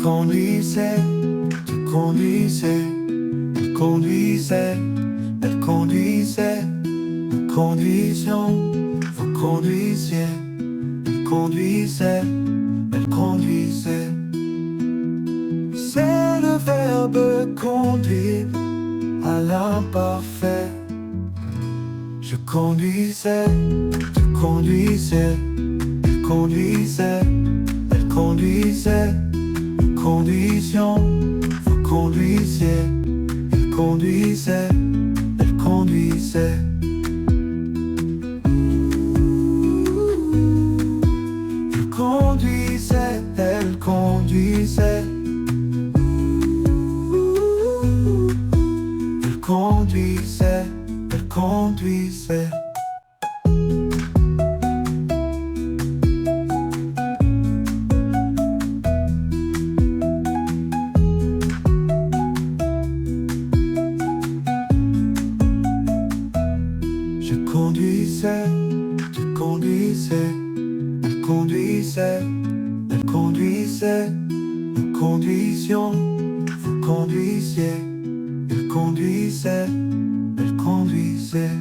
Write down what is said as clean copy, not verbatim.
conduisait, tu conduisais, il conduisait, elle conduisait, nous conduisions, vous conduisiez, il conduisait, elle conduisait. C'est le verbe conduire à l'imparfait. Je conduisais, tu conduisais, il conduisait, elle conduisait, nous conduisions, vous conduisiez, il conduisait, elle conduisait. Il conduisait, elle conduisait. Il conduisait, elle conduisait. Je conduisais, tu conduisais, elle conduisait, elle conduisait, nous conduisions, vous conduisiez, il conduisait, elle conduisait.